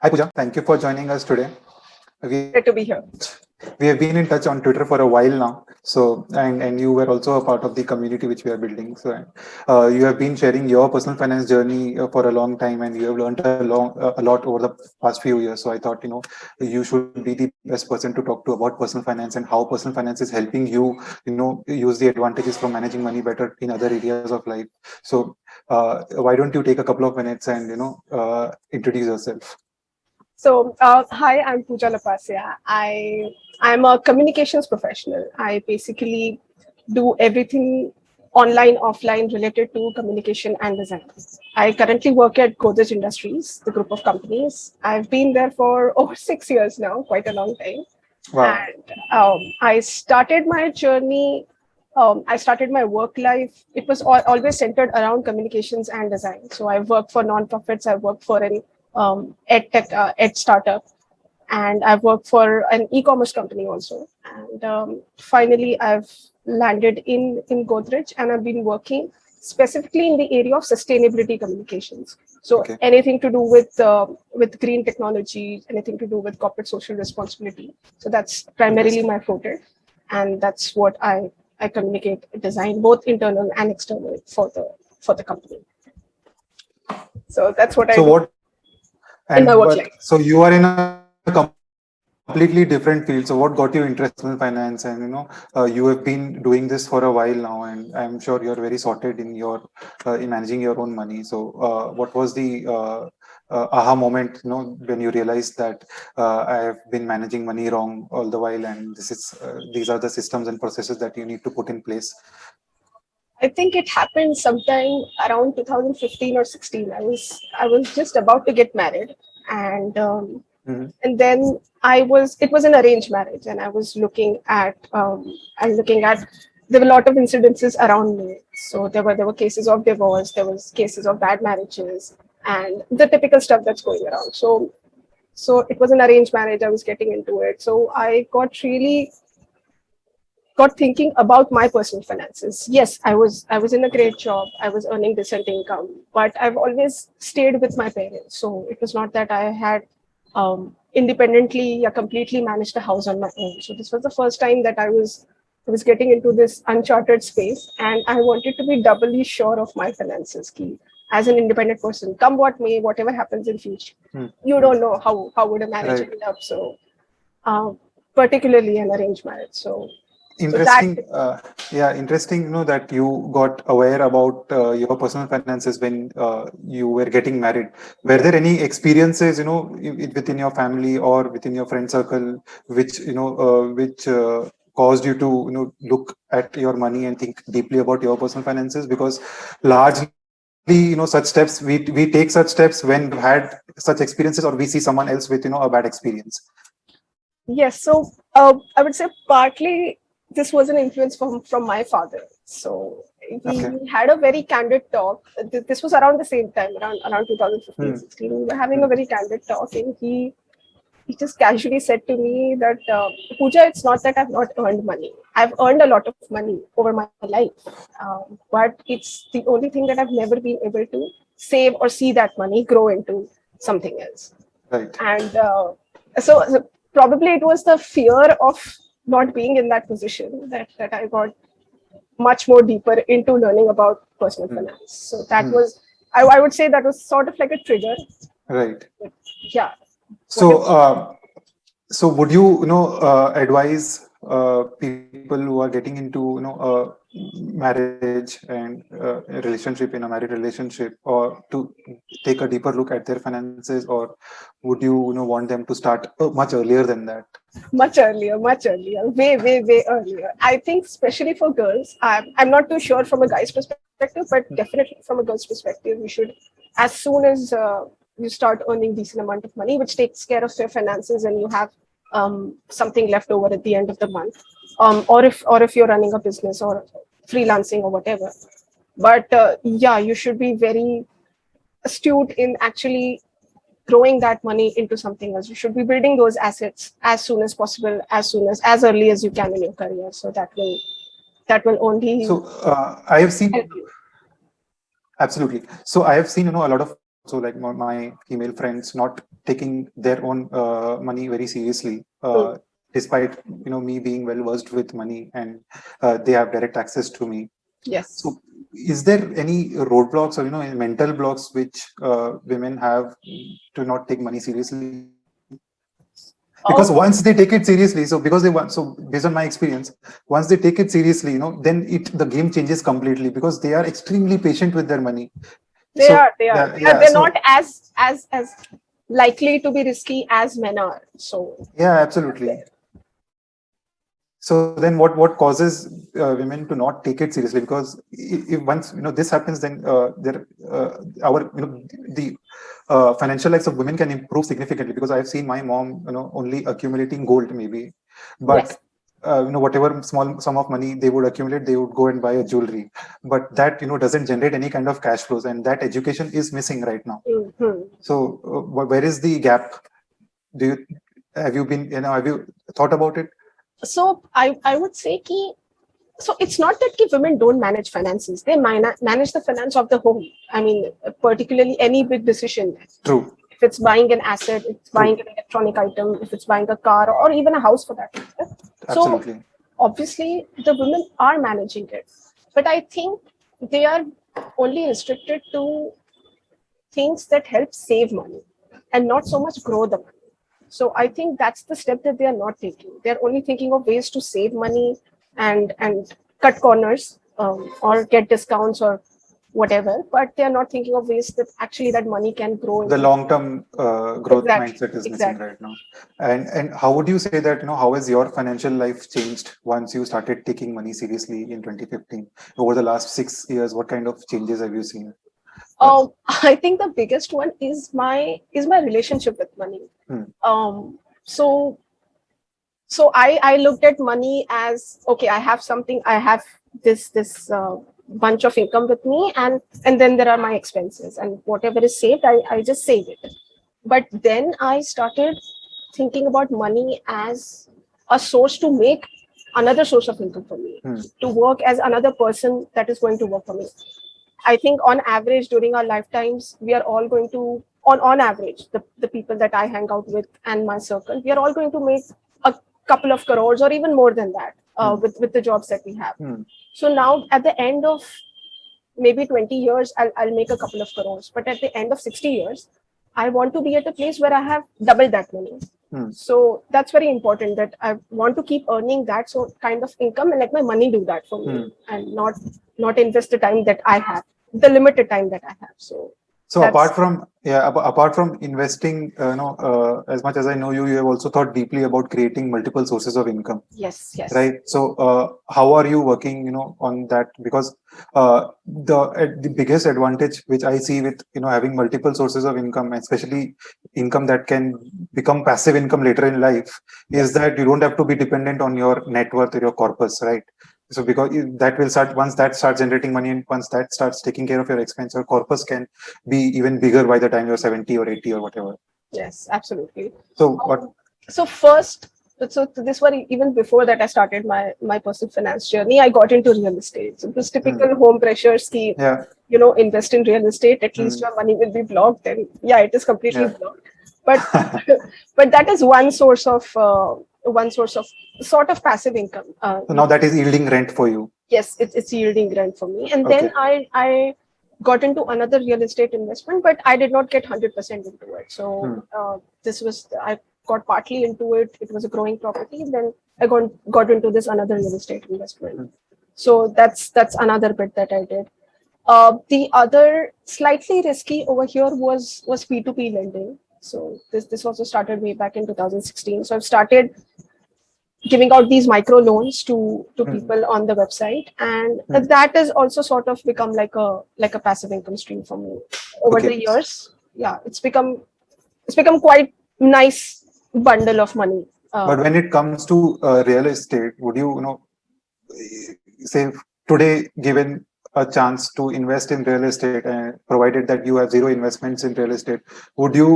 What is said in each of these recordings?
Thank you for joining us today. We Great to be here. we have been in touch on Twitter for a while now. So and you were also a part of the community which we are building. So you have been sharing your personal finance journey for a long time, and you have learned a lot over the past few years. So I thought you should be the best person to talk to about personal finance and how personal finance is helping you use the advantages from managing money better in other areas of life. So why don't you take a couple of minutes and introduce yourself? Hi, I'm Pooja Lapasia. I'm a communications professional. I basically do everything online, offline related to communication and design. I currently work at Godrej Industries, the group of companies. I've been there for over 6 years now, quite a long time. Wow. And I started my journey. I started my work life. It was always centered around communications and design. So I worked for nonprofits. I worked for an ed tech, ed startup, and I've worked for an e-commerce company also. And finally, I've landed in Godrej, and I've been working specifically in the area of sustainability communications. So Okay. anything to do with green technology, anything to do with corporate social responsibility. So that's primarily Interesting. my forte, and that's what I communicate, design both internal and external for the company. So that's what I So do what in my and work but life. so you are in a completely different field. So what got you interested in finance? And you have been doing this for a while now, and I'm sure you're very sorted in managing your own money. So what was the aha moment, when you realized that I have been managing money wrong all the while, and these are the systems and processes that you need to put in place. I think it happened sometime around 2015 or 16. I was just about to get married, and Mhm. and then it was an arranged marriage, and I was looking at there were a lot of incidences around me. So there were cases of divorce, there was cases of bad marriages, and the typical stuff that's going around. So it was an arranged marriage. I was getting into it, so I got thinking about my personal finances. Yes, I was in a Okay. great job. I was earning decent income, but I've always stayed with my parents. So it was not that I had independently or completely managed the house on my own. So this was the first time that I was getting into this uncharted space, and I wanted to be doubly sure of my finances. Key as an independent person, come what may, whatever happens in future, Hmm. you don't know how would a marriage Right. end up. So particularly an arranged marriage. So that Interesting. Yeah, interesting. That you got aware about your personal finances when you were getting married. Were there any experiences, within your family or within your friend circle, which caused you to, look at your money and think deeply about your personal finances? Because largely, such steps we take such steps when we had such experiences, or we see someone else with, a bad experience. Yes, so I would say partly this was an influence from my father. So Okay. he had a very candid talk. This was around the same time, around 2015, Hmm. 16. We were having a Hmm. very candid talk, and he just casually said to me that Pooja, it's not that I've not earned money. I've earned a lot of money over my life, but it's the only thing that I've never been able to save or see that money grow into something else. Right. And so probably it was the fear of not being in that position that I got much more deeper into learning about personal Hmm. finance. So that Hmm. was, I would say that was sort of like a trigger. Right. But yeah, So, whatever. so would you, advise people who are getting into, marriage and a relationship, in a married relationship, or to take a deeper look at their finances, or would you, want them to start much earlier than that? Much earlier, way earlier. I think, especially for girls, I'm not too sure from a guy's perspective, but definitely from a girl's perspective, you should, as soon as you start earning decent amount of money, which takes care of your finances, and you have something left over at the end of the month, or if you're running a business or freelancing or whatever. But yeah, you should be very astute in actually growing that money into something else. You should be building those assets as soon as possible, as early as you can in your career. So that will only So I have seen help you. absolutely. So I have seen, a lot of people like my female friends not taking their own money very seriously, Hmm. despite me being well versed with money, and they have direct access to me. Yes. So, is there any roadblocks or mental blocks which women have to not take money seriously? Because once Oh, they take it seriously, so because they want, so based on my experience, once they take it seriously, then the game changes completely because they are extremely patient with their money. they So are. They are. yeah, They are. yeah. They're not So as likely to be risky as men are. So yeah, absolutely. So then, what causes women to not take it seriously? Because if once this happens, then there our the financial lives of women can improve significantly. Because I've seen my mom, only accumulating gold maybe, but yes. whatever small sum of money they would accumulate, they would go and buy a jewelry. But that doesn't generate any kind of cash flows, and that education is missing right now. Mhm. So where is the gap? Do you have you thought about it? So I would say ki, so it's not that women don't manage finances. They manage the finance of the home. I mean, particularly any big decision. True, If it's buying an asset, it's buying true, an electronic item, if it's buying a car or even a house for that matter. So absolutely. obviously the women are managing it. But I think they are only restricted to things that help save money and not so much grow the money. So I think that's the step that they are not taking. They're only thinking of ways to save money and cut corners, or get discounts or whatever. But they are not thinking of ways that actually that money can grow The into. long-term growth Exactly, mindset is missing exactly. right now. And how would you say that how has your financial life changed once you started taking money seriously in 2015? Over the last 6 years, what kind of changes have you seen? I think the biggest one is my relationship with money. Hmm, Um, so so I looked at money as, okay, I have something, I have this bunch of income with me, and then there are my expenses, and whatever is saved, I just save it. But then I started thinking about money as a source to make another source of income for me, hmm, to work as another person that is going to work for me. I think on average during our lifetimes, we are all going to, on average, the people that I hang out with and my circle, we are all going to make a couple of crores or even more than that, hmm, with the jobs that we have. hmm, So now at the end of maybe 20 years, I'll make a couple of crores. But at the end of 60 years, I want to be at a place where I have double that money. hmm, So that's very important, that I want to keep earning that so kind of income and let my money do that for me, hmm. and not invest the time that I have, the limited time that I have. So So that's apart from investing, as much as I know you, you have also thought deeply about creating multiple sources of income. yes, yes, Right. So how are you working on that? Because the biggest advantage which I see with having multiple sources of income, especially income that can become passive income later in life, is yes. that you don't have to be dependent on your net worth or your corpus, right? So because that will start, once that starts generating money, and once that starts taking care of your expense, your corpus can be even bigger by the time you're 70 or 80 or whatever. Yes, absolutely. So what? Um, so first, so this one, even before that I started my personal finance journey, I got into real estate. So this Hmm, typical home pressure scheme, yeah. invest in real estate, at least Hmm, your money will be blocked. And yeah, it is completely yeah. blocked. But but that is one source of sort of passive income. So now that is yielding rent for you. Yes, it's yielding rent for me. And then Okay. I got into another real estate investment, but I did not get 100% into it. Hmm. So this was, I got partly into it. It was a growing property. Then I got into this another real estate investment. Hmm. So that's another bit that I did. The other slightly risky over here was P2P lending. So this also started way back in 2016. So I've started giving out these micro loans to Hmm. people on the website, and Hmm. that has also sort of become like a passive income stream for me over the Okay. years. Yeah, it's become quite nice bundle of money. But when it comes to real estate, would you, say today, given a chance to invest in real estate, and provided that you have zero investments in real estate, would you,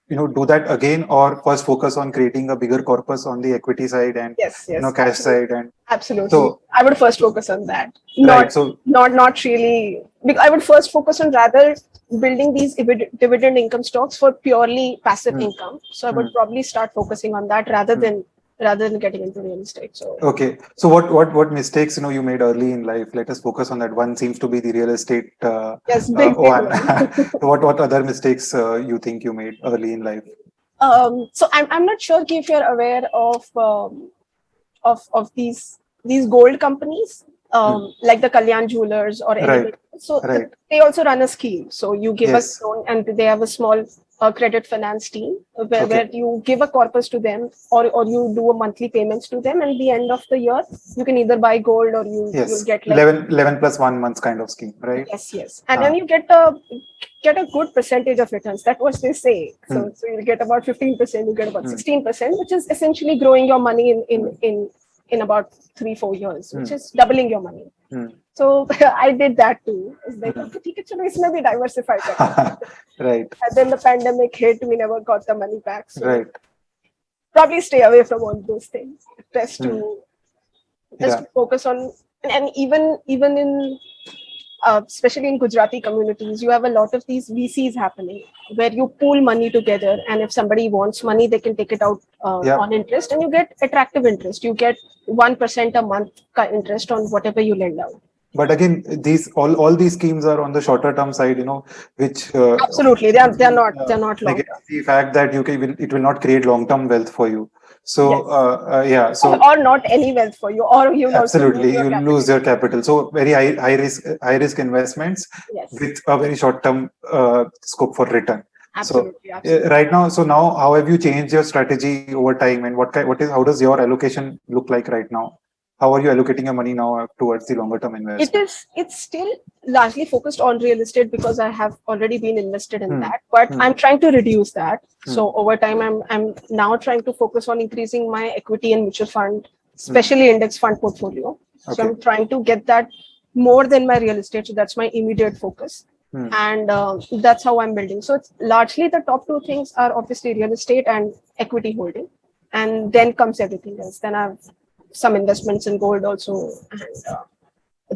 do that again, or first focus on creating a bigger corpus on the equity side and, Yes, yes, cash side? absolutely, And absolutely. so, I would first focus on that, right. not So, not really. I would first focus on rather building these dividend income stocks for purely passive Mm. income. So I would probably start focusing on that rather than getting into real estate. So Okay. So what mistakes you made early in life? Let us focus on that. One seems to be the real estate yes, big one. one. What other mistakes you think you made early in life? So I'm not sure if you're aware of these gold companies, like the Kalyan Jewelers or anything. Right. So Right. they also run a scheme. So you give a Yes. loan, and they have a small credit finance team where Okay. you give a corpus to them, or you do a monthly payments to them, and at the end of the year you can either buy gold or you'll Yes. get like 11 plus 1 month kind of scheme, right? yes, and then you get a good percentage of returns. That's what they say. Hmm. So you get about 15%, you get about Hmm. 16%, which is essentially growing your money in about 3-4 years, which Hmm. is doubling your money. Hmm. So I did that too. It's like, Hmm. okay, ठीक है, चलो इसमें भी diversify करते हैं. Right. And then the pandemic hit, we never got the money back. So Right. probably stay away from all those things. Best Hmm. to Yeah. focus on, and even in especially in Gujarati communities, you have a lot of these VCs happening where you pool money together, and if somebody wants money, they can take it out Yeah. on interest, and you get attractive interest. You get 1% a month interest on whatever you lend out. But again, these all these schemes are on the shorter term side, which Absolutely, they're not long negates term. the fact that it will not create long term wealth for you. So Yes, yeah, so or not any wealth for you, or you'll also lose absolutely your you lose capital. your capital. So very high risk investments Yes, with a very short term scope for return. So absolutely. right now, so now how have you changed your strategy over time, and what is how does your allocation look like right now? How are you allocating your money now towards the longer term investment? It's still largely focused on real estate because I have already been invested in Hmm. that, but Hmm. I'm trying to reduce that. Hmm. So over time, I'm now trying to focus on increasing my equity and mutual fund, Hmm. especially index fund portfolio. So Okay. I'm trying to get that more than my real estate. So that's my immediate focus. Hmm. And that's how I'm building. So it's largely the top two things are obviously real estate and equity holding, and then comes everything else. Then I've some investments in gold also, and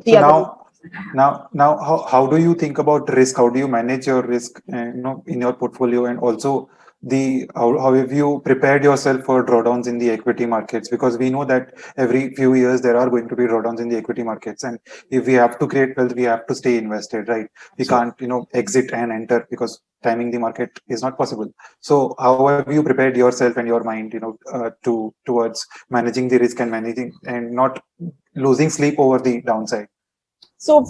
the So other. now, how do you think about risk? How do you manage your risk, in your portfolio, and also how have you prepared yourself for drawdowns in the equity markets? Because we know that every few years there are going to be drawdowns in the equity markets, and if we have to create wealth, we have to stay invested, right? We can't, exit and enter because timing the market is not possible. So how have you prepared yourself and your mind, towards managing the risk and managing and not losing sleep over the downside? So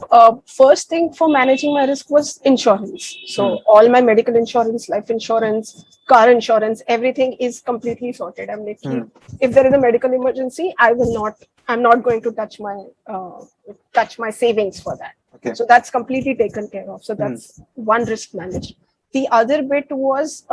first thing for managing my risk was insurance. So Hmm. all my medical insurance, life insurance, car insurance, everything is completely sorted. I'm like, Hmm. if there is a medical emergency, I'm not going to touch my savings for that. Okay. So that's completely taken care of. So that's one risk managed. The other bit was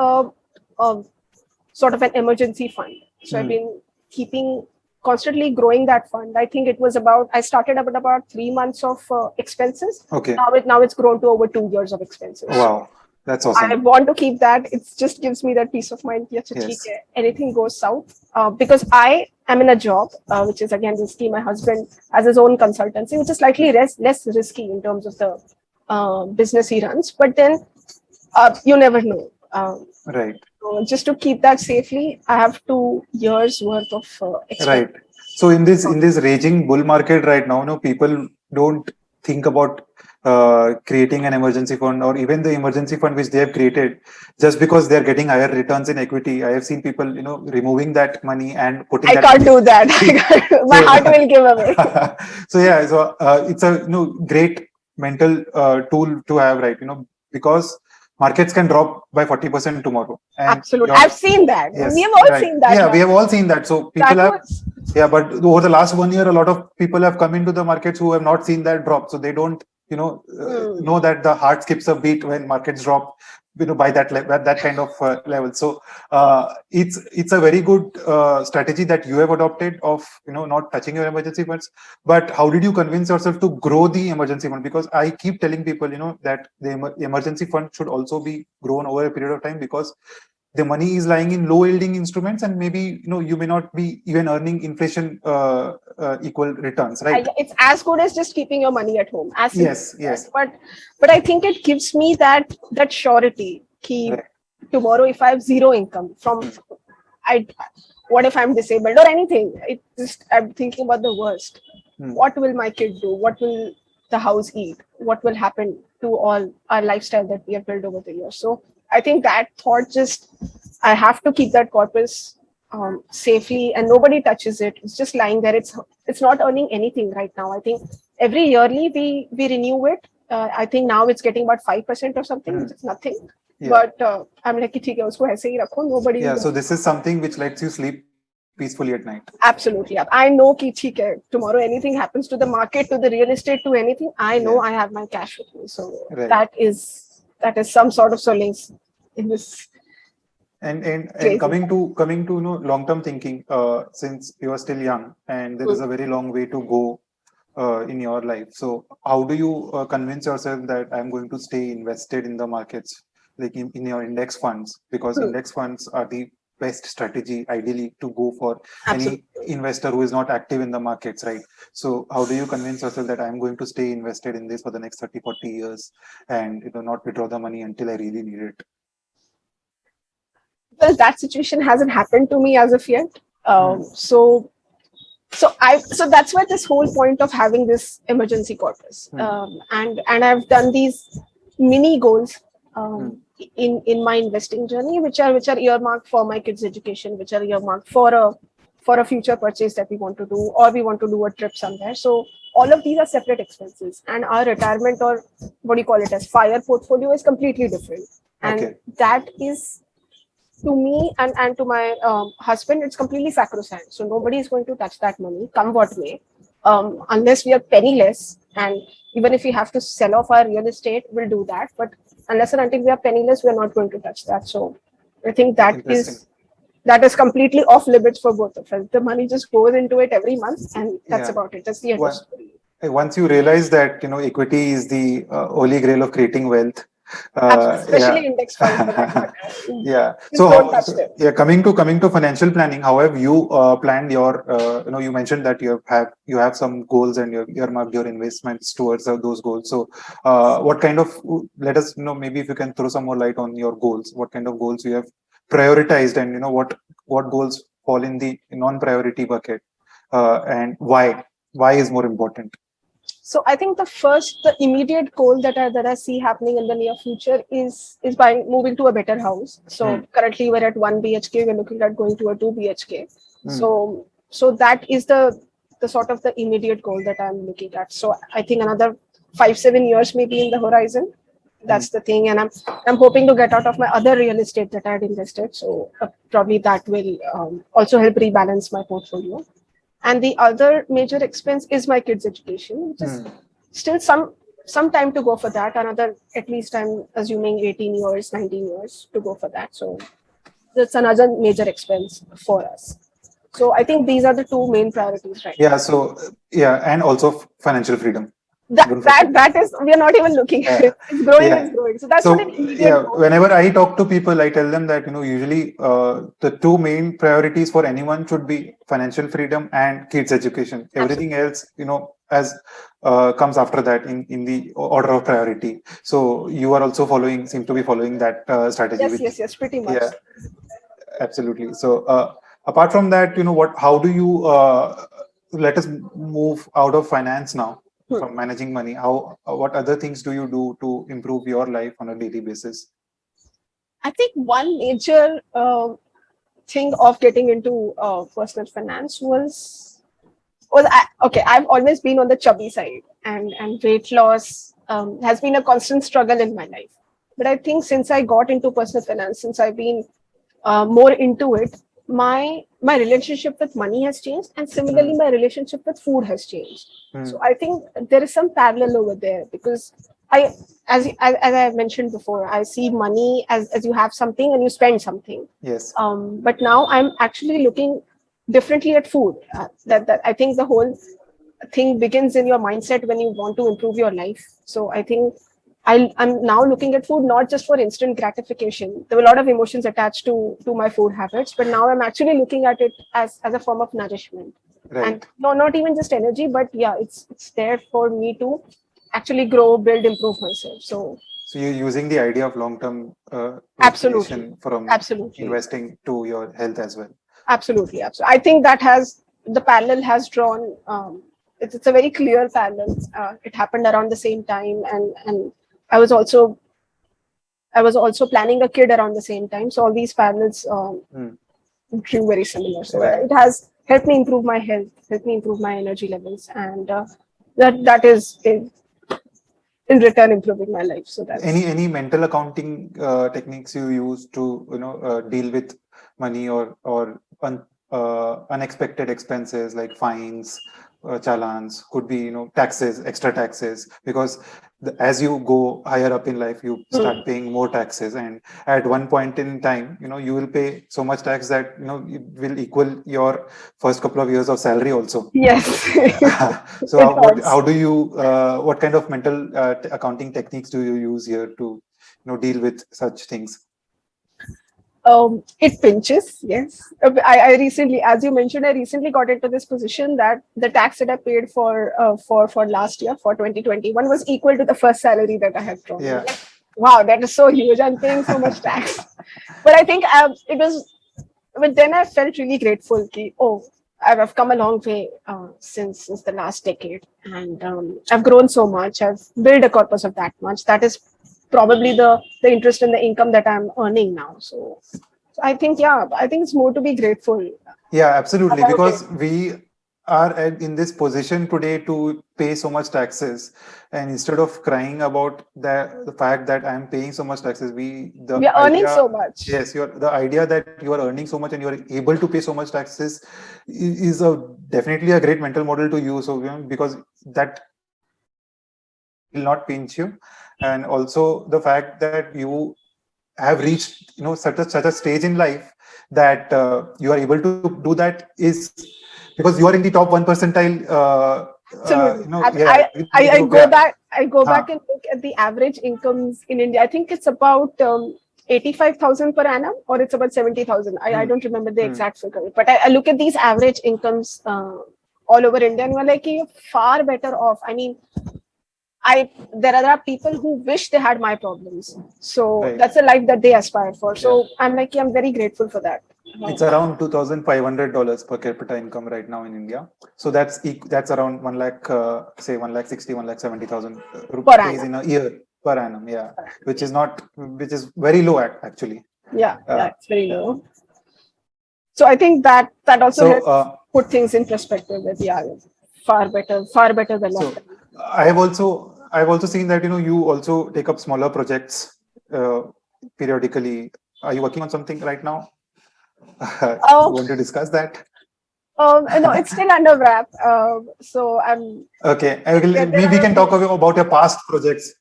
sort of an emergency fund. So I've been keeping constantly growing that fund. I think I started about 3 months of expenses. Okay. Now it's grown to over 2 years of expenses. Wow, that's I awesome. want to keep that. It just gives me that peace of mind. Yes, Yes. anything goes south, because I am in a job which is again risky. My husband has his own consultancy, which is slightly less risky in terms of the business he runs. But then you never know. Right. So just to keep that safely, I have 2 years worth of expense. Right. So in this raging bull market right now, people don't think about creating an emergency fund, or even the emergency fund which they have created, just because they are getting higher returns in equity. I have seen people, removing that money and putting I that can't money. do that. My So, heart will give away. so yeah, so it's a great mental tool to have, right? Because markets can drop by 40% tomorrow, and Absolutely. I've seen that. We yes, have all right, seen that. yeah, we have all seen that. So people That have, was yeah, but over the last 1 year, a lot of people have come into the markets who have not seen that drop, so they don't, know that the heart skips a beat when markets drop, by that kind of level. So it's a very good strategy that you have adopted of, not touching your emergency funds. But how did you convince yourself to grow the emergency fund? Because I keep telling people, that the emergency fund should also be grown over a period of time, because the money is lying in low yielding instruments, and maybe you may not be even earning inflation equal returns, right? It's as good as just keeping your money at home, as simple Yes, as that. yes, But I think it gives me that surety. Ki right. tomorrow, if I have zero income from, Hmm. I what if I'm disabled or anything? It just I'm thinking about the worst. Hmm. What will my kid do? What will the house eat? What will happen to all our lifestyle that we have built over the years? So I think that thought just I have to keep that corpus safely, and nobody touches it. It's just lying there. It's not earning anything right now. I think every yearly we renew it. I think now it's getting about 5% or something, Hmm. which is nothing. Yeah, But I'm like, ठीक है, उसको ऐसे ही रखो. Nobody yeah. will. So this is something which lets you sleep peacefully at night. Absolutely. I know कि ठीक है, tomorrow anything happens to the market, to the real estate, to anything, I know Yeah, I have my cash with me. So right. that is some sort of solace in this And crazy coming to long term thinking, since you are still young and there is time. a very long way to go in your life. So how do you convince yourself that I'm going to stay invested in the markets, like in your index funds? Because Hmm. index funds are the best strategy, ideally, to go for any Absolutely. investor who is not active in the markets, right? So how do you convince yourself that I'm going to stay invested in this for the next 30, 40 years and not withdraw the money until I really need it? Well, that situation hasn't happened to me as of yet. Hmm. So that's where this whole point of having this emergency corpus, Hmm. and I've done these mini goals Hmm. in my investing journey, which are earmarked for my kids' education, which are earmarked for a future purchase that we want to do, or we want to do a trip somewhere. So all of these are separate expenses, and our retirement, or what do you call it, as fire portfolio, is completely different, and Okay. that is, to me and to my husband, it's completely sacrosanct. So nobody is going to touch that money, come what may, unless we are penniless. And even if we have to sell off our real estate, we'll do that. But unless and until we are penniless, we are not going to touch that. So I think Interesting. that is completely off limits for both of us. The money just goes into it every month, and that's Yeah. about it. That's the end of One, story. once you realize that equity is the holy grail of creating wealth, Especially yeah. index funds for that matter. Yeah. Just don't touch them. Yeah, coming to financial planning, how have you planned your you mentioned that you have some goals and you earmarked your investments towards those goals. So what kind of, let us maybe if you can throw some more light on your goals, what kind of goals you have prioritized, and what goals fall in the non-priority bucket, and why is more important? So I think the immediate goal that I see happening in the near future is by moving to a better house. So Hmm. currently we're at 1 BHK. We're looking at going to a 2 BHK. Hmm. So that is the sort of the immediate goal that I'm looking at. So I think another 5-7 years maybe in the horizon. Hmm. That's the thing, and I'm hoping to get out of my other real estate that I had invested. So probably that will also help rebalance my portfolio. And the other major expense is my kids' education, which is Hmm. still some time to go for that. Another, at least I'm assuming, 18 years, 19 years to go for that. So that's another major expense for us. So I think these are the two main priorities right Yeah. now. So yeah, and also financial freedom. That Don't that forget. that is, we are not even looking at Yeah. it. It's growing, Yeah. it's growing. So that's not an So immediate yeah, goal. whenever I talk to people, I tell them that usually the two main priorities for anyone should be financial freedom and kids education. Everything Absolutely. else, as comes after that in the order of priority. So you are also seem to be following that strategy, Yes, which, yes, yes, pretty much. yeah, absolutely. So apart from that, how do you let us move out of finance now, Hmm. from managing money? How what other things do you do to improve your life on a daily basis? I think one major thing of getting into personal finance okay. I've always been on the chubby side, and weight loss has been a constant struggle in my life. But I think since I got into personal finance, since I've been more into it, my relationship with money has changed, and similarly Hmm. my relationship with food has changed. Hmm. So I think there is some parallel over there, because I, as I mentioned before, I see money as you have something and you spend something. Yes. But now I'm actually looking differently at food. That I think the whole thing begins in your mindset when you want to improve your life. So I think I'm now looking at food not just for instant gratification. There were a lot of emotions attached to my food habits, but now I'm actually looking at it as a form of nourishment. And Right. no, not even just energy, but yeah, it's there for me to actually grow, build, improve myself. So So you're using the idea of long-term absolutely, gratification from absolutely, investing to your health as well. absolutely, absolutely. I think that has the parallel has drawn. It's a very clear parallel. It happened around the same time, and I was also I was also planning a kid around the same time. So all these parallels Hmm. grew very similar. So Right. it has helped me improve my health, helped me improve my energy levels, and that is in return improving my life. So that's Any mental accounting techniques you use to deal with money or unexpected expenses like fines, challans, could be taxes, extra taxes, because as you go higher up in life you Hmm. start paying more taxes, and at one point in time you will pay so much tax that it will equal your first couple of years of salary also. Yes, So it how was. do you what kind of mental accounting techniques do you use here to deal with such things? It pinches, yes. I recently, as you mentioned, I recently got into this position that the tax that I paid for last year for 2021 was equal to the first salary that I had drawn. I'm Yeah. like, wow, that is so huge. I'm paying so much tax. But I think it was. But then I felt really grateful. Ki, oh, I've come a long way since the last decade, and I've grown so much. I've built a corpus of that much. That is probably the interest and the income that I'm earning now. So I think, yeah, I think it's more to be grateful Yeah, absolutely. about it. Because we are in this position today to pay so much taxes, and instead of crying about the fact that I'm paying so much taxes, the We are earning idea, so much. yes, the idea that you are earning so much and you are able to pay so much taxes is a definitely a great mental model to use. So because that will not pinch you, and also the fact that you have reached such a stage in life that you are able to do that is because you are in the top 1 percentile, Absolutely. yeah, in the I group, go yeah. back. I go Huh. back and look at the average incomes in India. I think it's about 85,000 per annum, or it's about 70,000. I Hmm. don't remember the Hmm. exact figure, but I look at these average incomes all over India, and we're like, you're far better off. I mean, there are people who wish they had my problems. So Right. that's a life that they aspire for. Yeah. So I'm like, yeah, I'm very grateful for that. It's around $2,500 per capita income right now in India. So that's around 1 lakh, say 1 lakh 60, 1 lakh 70,000 Per rupees annum. in a year per annum. Yeah, Per annum, which yeah. is not, which is very low actually. Yeah, yeah, Uh, it's very low. So I think that also so helps put things in perspective that yeah, far better than what. So I've also seen that you also take up smaller projects uh, periodically. Are you working on something right now? You Oh, want to discuss that? no, it's still under wrap. So I'm Okay, there we are a can talk few. about your past projects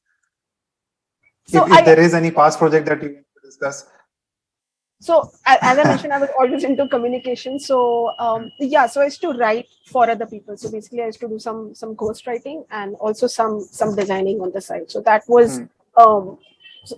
So if there is any past project that you want to discuss. as I mentioned, I was always into communication. So yeah, so I used to write for other people. So basically, I used to do some ghost writing and also some designing on the side. So that was Hmm. um,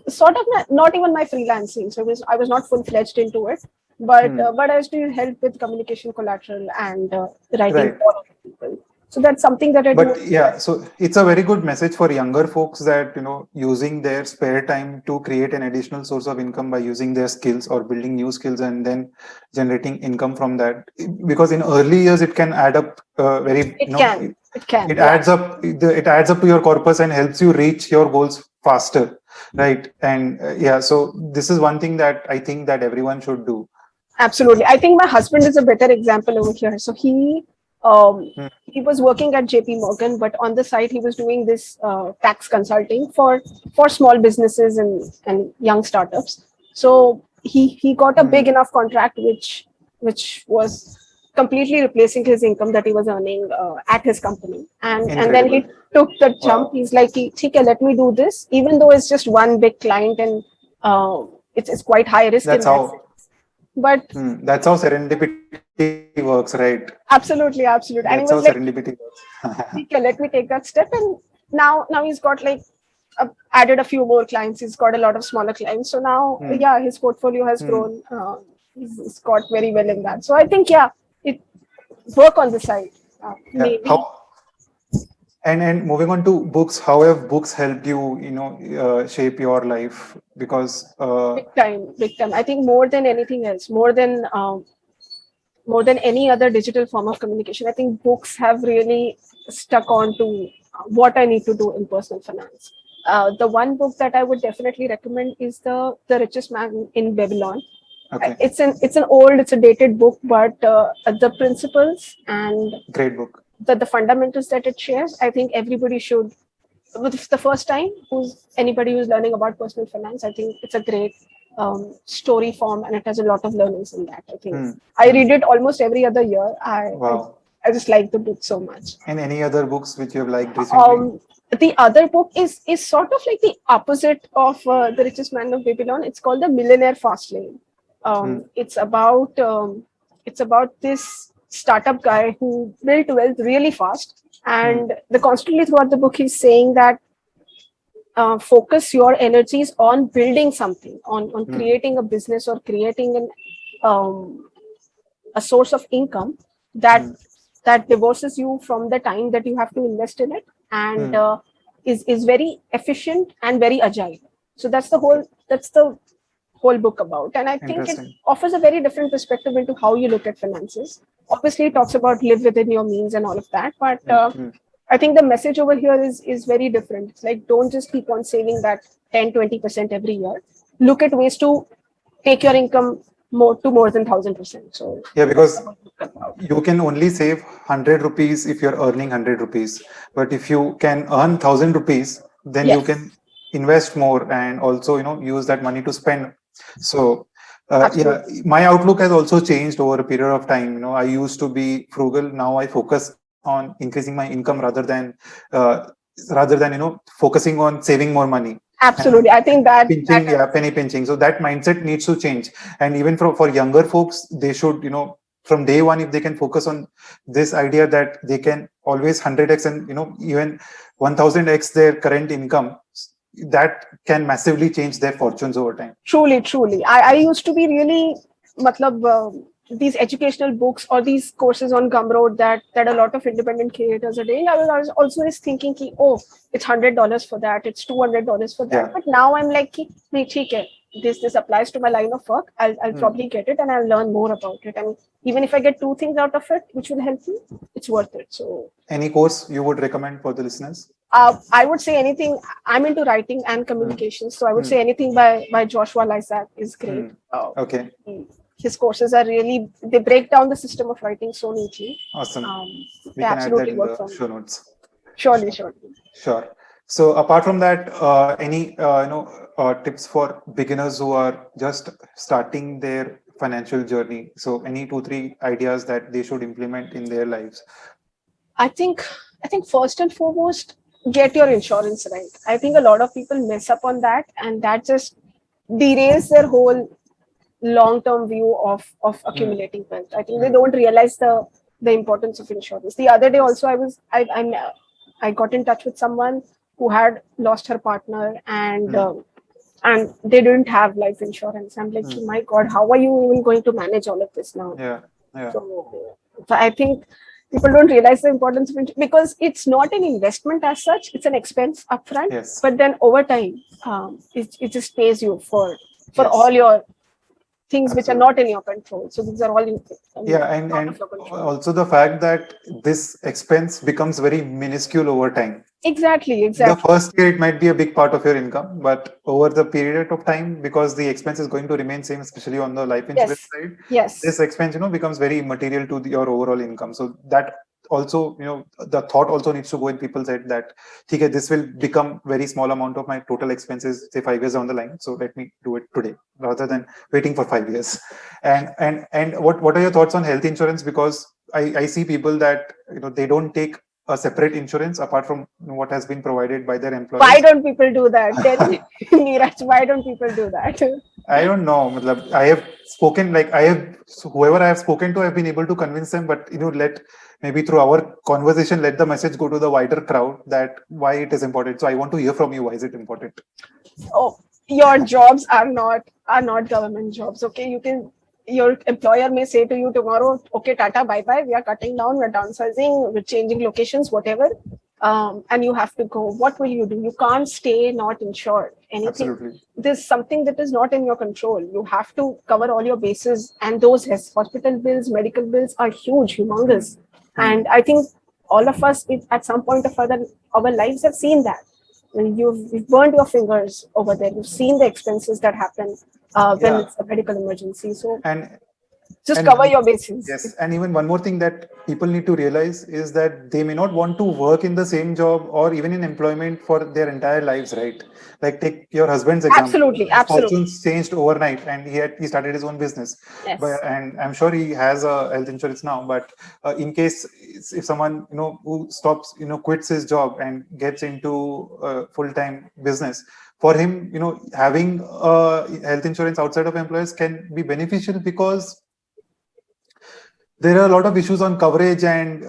sort of not even my freelancing. So I was not full fledged into it, Hmm. but I used to help with communication collateral and writing Right. for other people. So that's something that I do. But yeah, so it's a very good message for younger folks that using their spare time to create an additional source of income by using their skills or building new skills and then generating income from that. Because in early years it can add up very It can, it yeah. adds up it adds up to your corpus and helps you reach your goals faster, right? And yeah, so this is one thing that I think that everyone should do. Absolutely. I think my husband is a better example over here. So Hmm. he was working at JP Morgan, but on the side he was doing this tax consulting for small businesses and young startups. So he got a big Hmm. enough contract which was completely replacing his income that he was earning at his company. And then he Incredible. took the jump. Wow. He's like, "Okay, let me do this, even though it's just one big client and it's quite high risk in That's that how sense." But that's how serendipity works, right? absolutely, absolutely. That's And he how was like, serendipity works. "Okay, let me take that step." And now he's got like added a few more clients. He's got a lot of smaller clients. So now, yeah, his portfolio has grown. He's got very well in that. So I think, yeah, it work on the side. Yeah. Maybe And moving on to books, how have books helped you, shape your life? Because big time, big time. I think more than anything else, more than any other digital form of communication, I think books have really stuck on to what I need to do in personal finance. The one book that I would definitely recommend is the Richest Man in Babylon. okay, It's a dated book, but the principles and great book. the fundamentals that it shares, I think everybody should. With the first time, anybody who's learning about personal finance, I think it's a great story form, and it has a lot of learnings in that. I think I read it almost every other year. Wow. I just like the book so much. And any other books which you have liked recently? The other book is sort of like the opposite of The Richest Man of Babylon. It's called The Millionaire Fast Lane. It's about this startup guy who built wealth really fast, and the constantly throughout the book he's saying that focus your energies on building something, on creating a business or creating a source of income that divorces you from the time that you have to invest in it, and is very efficient and very agile. So that's the whole book about, and I think it offers a very different perspective into how you look at finances. Obviously it talks about live within your means and all of that, but I think the message over here is very different. It's like, don't just keep on saving that 10-20% every year. Look at ways to take your income more than 1,000%. So yeah, because you can only save 100 rupees if you're earning 100 rupees, but if you can earn 1,000 rupees, then you can invest more and also use that money to spend. So yeah, my outlook has also changed over a period of time. I used to be frugal. Now I focus on increasing my income rather than focusing on saving more money. Absolutely, I think that pinching, penny pinching. So that mindset needs to change. And even for younger folks, they should from day one, if they can focus on this idea that they can always 100x and even 1000x their current income, that can massively change their fortunes over time. Truly. I used to be really these educational books or these courses on Gumroad that a lot of independent creators are doing. I was also thinking, it's $100 for that, it's $200 for that. Yeah. But now I'm like, this applies to my line of work. I'll probably get it and I'll learn more about it. And even if I get 2 things out of it, which will help me, it's worth it. So, any course you would recommend for the listeners? I would say anything. I'm into writing and communications, so I would say anything by Joshua Lysak is great. Okay. His courses are they break down the system of writing so neatly. Awesome. We can add that in the show notes. Surely. Sure. So apart from that, any tips for beginners who are just starting their financial journey? So any 2-3 ideas that they should implement in their lives? I think first and foremost, get your insurance right. I think a lot of people mess up on that, and that just derails their whole long-term view of accumulating wealth. I think they don't realize the importance of insurance. The other day also, I got in touch with someone who had lost her partner, and they didn't have life insurance. I'm like, my God, how are you even going to manage all of this now? Yeah. So I think people don't realize the importance of insurance because it's not an investment as such. It's an expense upfront. Yes. But then over time, it just pays you for all your things which are not in your control. So these are all and also the fact that this expense becomes very minuscule over time. Exactly. The first year it might be a big part of your income, but over the period of time, because the expense is going to remain same, especially on the life insurance side, this expense becomes very material to your overall income. So that also, the thought also needs to go in people's head that this will become very small amount of my total expenses, say 5 years down the line. So let me do it today rather than waiting for 5 years. And what are your thoughts on health insurance? Because I see people that they don't take a separate insurance apart from what has been provided by their employers. Why don't people do that? Neeraj, why don't people do that? I don't know. Matlab, I have spoken, like I have, so whoever I have spoken to, I've been able to convince them. But let maybe through our conversation, let the message go to the wider crowd that why it is important. So I want to hear from you. Why is it important? Oh, your jobs are not government jobs. Okay, your employer may say to you tomorrow, okay, Tata, bye bye. We are cutting down. We're downsizing. We're changing locations, whatever. And you have to go. What will you do? You can't stay not insured. Anything. Absolutely. There's something that is not in your control. You have to cover all your bases, and those hospital bills, medical bills are huge, humongous. And I think all of us, at some point of our lives, have seen that. And you've burned your fingers over there. You've seen the expenses that happen when Yeah. it's a medical emergency. So And just and cover your bases. yes, and even one more thing that people need to realize is that they may not want to work in the same job or even in employment for their entire lives, right? Like take your husband's example. Absolutely, His absolutely. fortunes changed overnight, and he started his own business. Yes. And I'm sure he has a health insurance now. But in case if someone who stops quits his job and gets into full time business, for him having health insurance outside of employers can be beneficial because there are a lot of issues on coverage and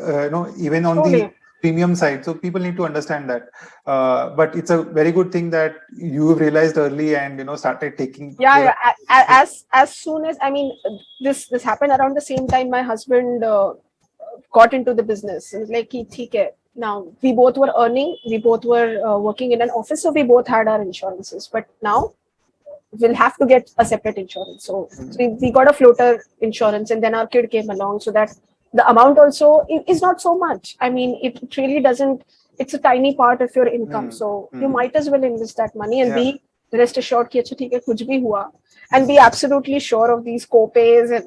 even on the Truly. premium side, so people need to understand that, but it's a very good thing that you realized early and started taking Yeah, care of. yeah. As soon as, I mean, this happened around the same time my husband got into the business. It was like, "Theek hai." Now we both were earning, we both were working in an office, so we both had our insurances. But now we'll have to get a separate insurance. So we got a floater insurance, and then our kid came along, so that the amount also is not so much. I mean, it really doesn't. It's a tiny part of your income, so you might as well invest that money and Yeah. be rest assured कि अच्छा ठीक है कुछ भी हुआ, and be absolutely sure of these co-pays and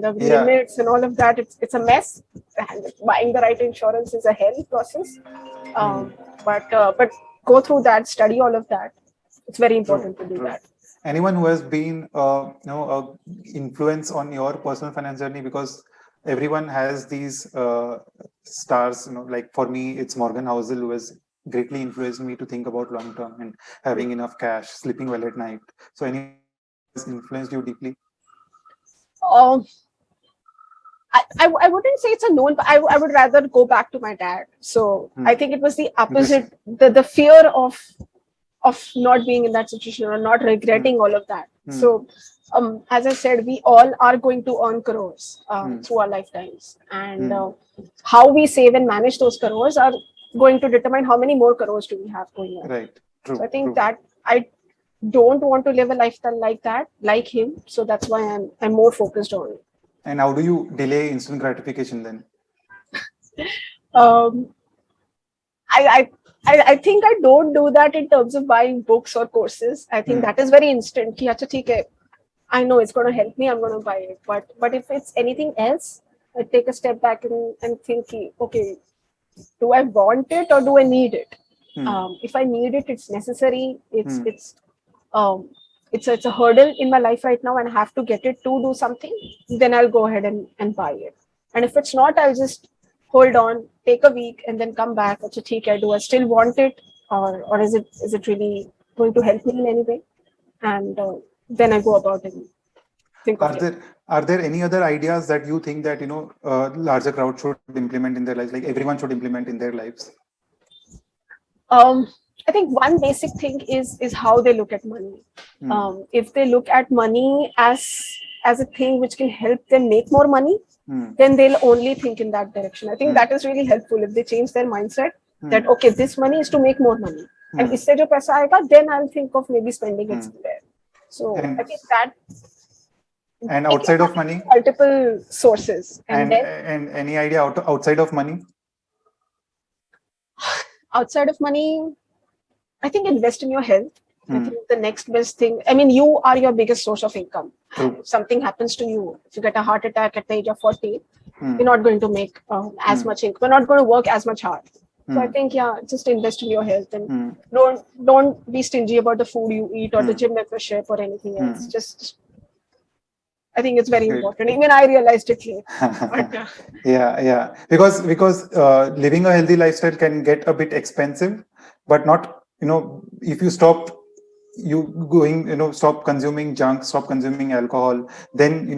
the Yeah. limits and all of that. It's a mess. And buying the right insurance is a hell process. But go through that, study all of that. It's very True, important to do true. that. Anyone who has been influence on your personal finance journey, because everyone has these stars, like for me it's Morgan Housel, who has greatly influenced me to think about long term and having enough cash, sleeping well at night. So anyone has influenced you deeply? Um, I wouldn't say it's a known, but I would rather go back to my dad. So I think it was the Interesting. opposite, the fear of not being in that situation or not regretting all of that. So as I said, we all are going to earn crores through our lifetimes, and how we save and manage those crores are going to determine how many more crores do we have going on. Right. True. So I think True. that I don't want to live a lifestyle like that, like him. So that's why I'm more focused on it. And how do you delay instant gratification then? Um, I think I don't do that in terms of buying books or courses. I think that is very instant. कि अच्छा ठीक है, I know it's going to help me. I'm going to buy it. But if it's anything else, I take a step back and think, okay, do I want it or do I need it? If I need it, it's necessary. It's a hurdle in my life right now, and I have to get it to do something. Then I'll go ahead and buy it. And if it's not, I'll just hold on, take a week, and then come back. Achha, theek hai, do I still want it, or is it really going to help me in any way? And then I go about and think of it. Are there any other ideas that you think that larger crowd should implement in their lives, like everyone should implement in their lives? I think one basic thing is how they look at money. If they look at money as a thing which can help them make more money, then they'll only think in that direction. I think that is really helpful if they change their mindset that okay, this money is to make more money, and isse jo paisa aayega, then I'll think of maybe spending it somewhere. So I think that. And outside of money, multiple sources, and any idea outside of money? Outside of money, I think invest in your health. I think the next best thing, I mean, you are your biggest source of income. If something happens to you, if you get a heart attack at the age of 40, you're not going to make as much income. You're not going to work as much hard. So I think, just invest in your health, and don't be stingy about the food you eat or the gym membership or anything else. Just I think it's very important. Even I realized it late. But, yeah. Because living a healthy lifestyle can get a bit expensive, but not if you stop you going, stop consuming junk, stop consuming alcohol, then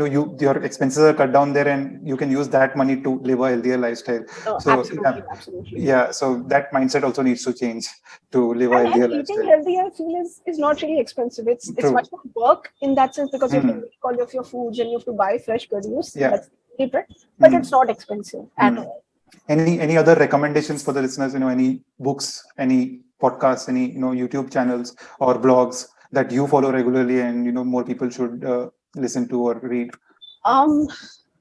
your expenses are cut down there, and you can use that money to live a healthier lifestyle. So Absolutely, absolutely. yeah, so that mindset also needs to change to live a And healthier eating lifestyle. healthy, I feel, is not really expensive. It's True. much more work in that sense because you have to Hmm. make all of your foods and you have to buy fresh produce. Yeah. That's different, but Hmm. it's not expensive at Hmm. all. Any other recommendations for the listeners? Any books, any podcasts, any YouTube channels or blogs that you follow regularly, and more people should listen to or read? Um,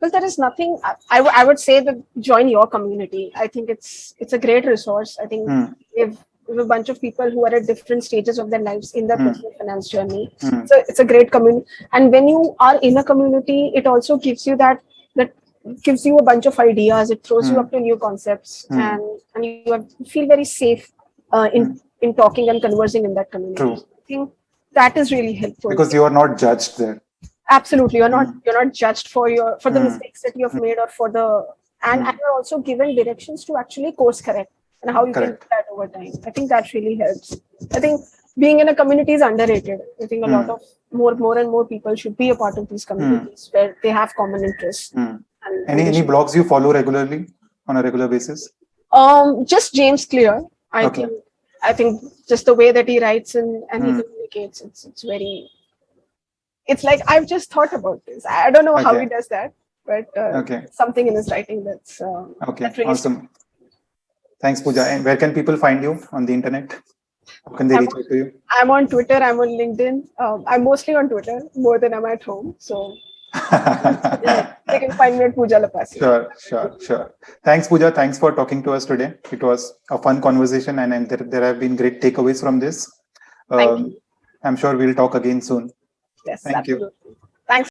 well, there is nothing. I would say that join your community. I think it's a great resource. I think Hmm. we have a bunch of people who are at different stages of their lives in their Hmm. personal finance journey. Hmm. So it's a great community. And when you are in a community, it also gives you that gives you a bunch of ideas. It throws you Hmm. up to new concepts, Hmm. and you feel very safe Hmm. in talking and conversing in that community. True, So I think that is really helpful. because you are not judged there. Absolutely, Hmm. you're not judged for the Hmm. mistakes that you have made or for the and Hmm. you're also given directions to actually course correct and how you can do Correct. that over time. I think that really helps. I think being in a community is underrated. I think a lot Hmm. of more and more people should be a part of these Hmm. communities where they have common interests Hmm. and they Any should. blogs you follow regularly on a regular basis? Just James Clear. I Okay. think I think just the way that he writes and he Hmm. communicates, it's very it's like I've just thought about this. I don't know how he Okay. does that, but Okay. something in his writing Okay. that really sticks. Awesome. Thanks, Pooja. And where can people find you on the internet? How can they I'm reach on, out to you? I'm on Twitter. I'm on LinkedIn. I'm mostly on Twitter more than I'm at home. So they can find me at Pooja Lapasia. Sure, sure, sure. Thanks, Pooja. Thanks for talking to us today. It was a fun conversation, and there have been great takeaways from this. Thank Um, you. I'm sure we'll talk again soon. Yes, Thank you. absolutely.